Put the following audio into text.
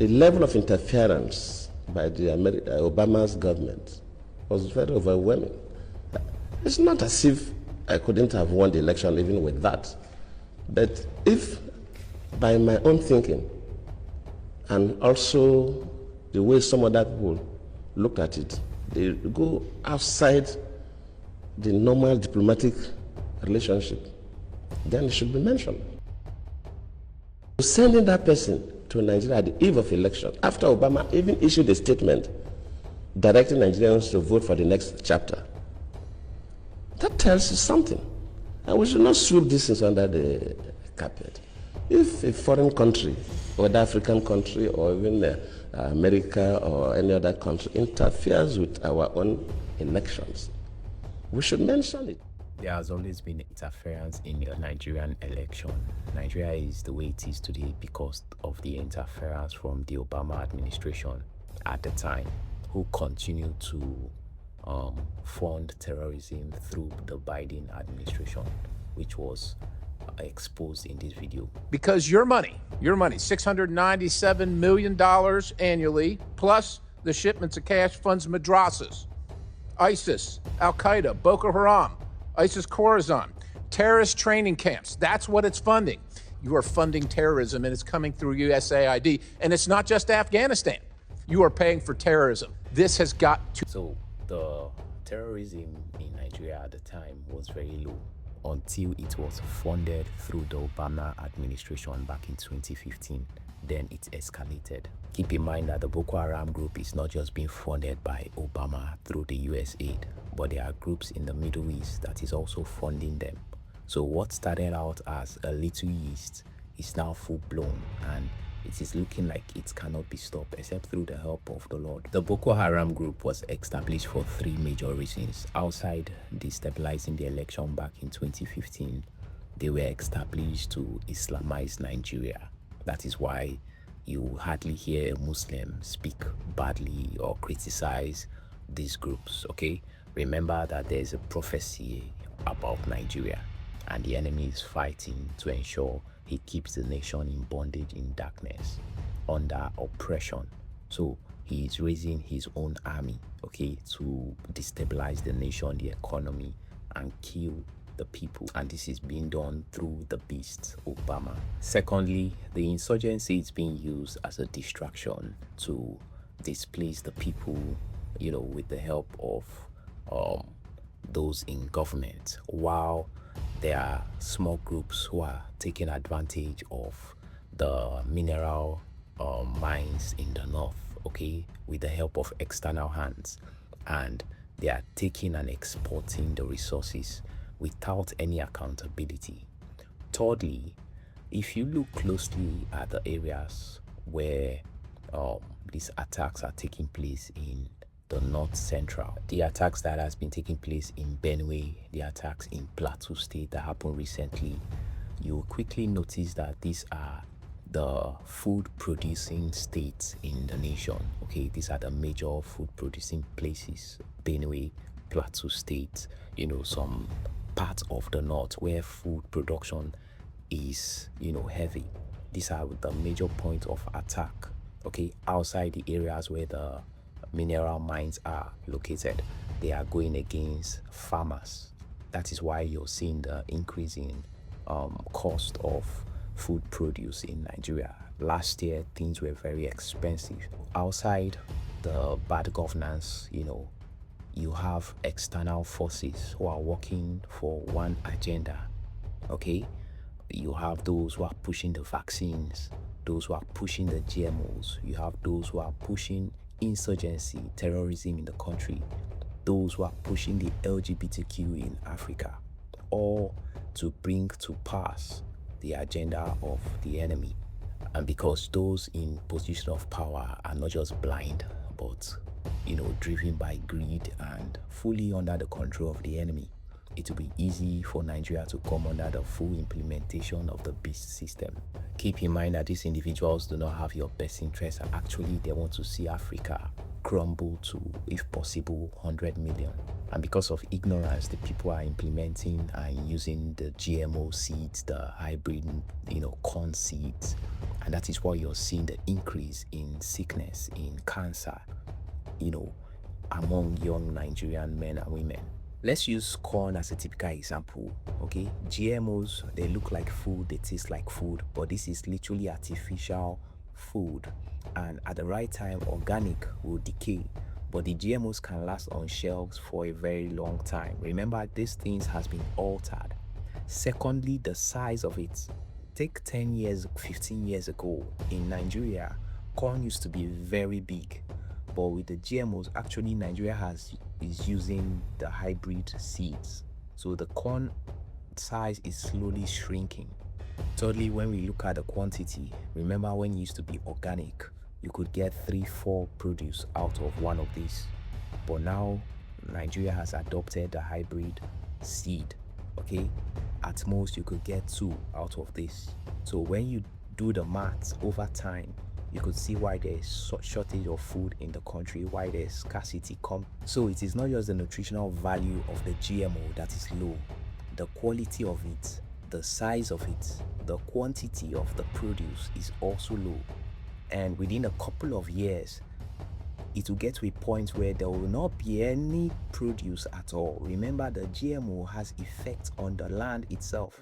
the level of interference by the Obama's government was very overwhelming. It's not as if I couldn't have won the election even with that. But if, by my own thinking, and also the way some other people look at it, they go outside the normal diplomatic relationship, then it should be mentioned. Sending that person to Nigeria at the eve of election, after Obama even issued a statement directing Nigerians to vote for the next chapter, that tells you something. And we should not sweep this things under the carpet. If a foreign country, whether African country or even America or any other country, interferes with our own elections, we should mention it. There has always been interference in the Nigerian election. Nigeria is the way it is today because of the interference from the Obama administration at the time, who continued to fund terrorism through the Biden administration, which was exposed in this video. Because your money, $697 million annually, plus the shipments of cash funds madrasas, ISIS, Al-Qaeda, Boko Haram, ISIS Khorasan, terrorist training camps. That's what it's funding. You are funding terrorism, and it's coming through USAID. And it's not just Afghanistan. You are paying for terrorism. This has got to... So the terrorism in Nigeria at the time was very low until it was funded through the Obama administration back in 2015. Then it escalated. Keep in mind that the Boko Haram group is not just being funded by Obama through the US aid, but there are groups in the Middle East that is also funding them. So what started out as a little yeast is now full-blown, and it is looking like it cannot be stopped except through the help of the Lord. The Boko Haram group was established for three major reasons. Outside destabilizing the election back in 2015, they were established to Islamize Nigeria. That is why you hardly hear a Muslim speak badly or criticize these groups, okay? Remember that there is a prophecy about Nigeria, and the enemy is fighting to ensure he keeps the nation in bondage, in darkness, under oppression. So he is raising his own army, okay, to destabilize the nation, the economy, and kill the people. And this is being done through the beast, Obama. Secondly, the insurgency is being used as a distraction to displace the people, with the help of those in government, while there are small groups who are taking advantage of the mineral mines in the north, okay, with the help of external hands, and they are taking and exporting the resources without any accountability. Thirdly, if you look closely at the areas where these attacks are taking place in the North Central, the attacks that has been taking place in Benue, the attacks in Plateau State that happened recently, you will quickly notice that these are the food producing states in the nation. Okay, these are the major food producing places: Benue, Plateau State, some parts of the north where food production is heavy. These are the major points of attack, okay, outside the areas where the mineral mines are located. They are going against farmers. That is why you're seeing the increase in cost of food produce in Nigeria. Last year, things were very expensive. Outside the bad governance, you have external forces who are working for one agenda, okay? You have those who are pushing the vaccines, those who are pushing the GMOs. You have those who are pushing insurgency, terrorism in the country, those who are pushing the LGBTQ in Africa, all to bring to pass the agenda of the enemy. And because those in position of power are not just blind, but driven by greed and fully under the control of the enemy, it will be easy for Nigeria to come under the full implementation of the beast system. Keep in mind that these individuals do not have your best interests, and actually they want to see Africa crumble to, if possible, 100 million. And because of ignorance, the people are implementing and using the GMO seeds, the hybrid, corn seeds. And that is why you're seeing the increase in sickness, in cancer, among young Nigerian men and women. Let's use corn as a typical example, okay? GMOs, they look like food, they taste like food, but this is literally artificial food. And at the right time, organic will decay, but the GMOs can last on shelves for a very long time. Remember, these things has been altered. Secondly, the size of it. Take 10 years, 15 years ago, in Nigeria, corn used to be very big. But with the GMOs, actually Nigeria is using the hybrid seeds. So the corn size is slowly shrinking. Thirdly, when we look at the quantity, remember when it used to be organic, you could get 3-4 produce out of one of these. But now Nigeria has adopted the hybrid seed, okay? At most you could get 2 out of this. So when you do the maths over time, you could see why there's shortage of food in the country, why there's scarcity. So it is not just the nutritional value of the GMO that is low, the quality of it, the size of it, the quantity of the produce is also low. And within a couple of years, it will get to a point where there will not be any produce at all. Remember, the GMO has effect on the land itself.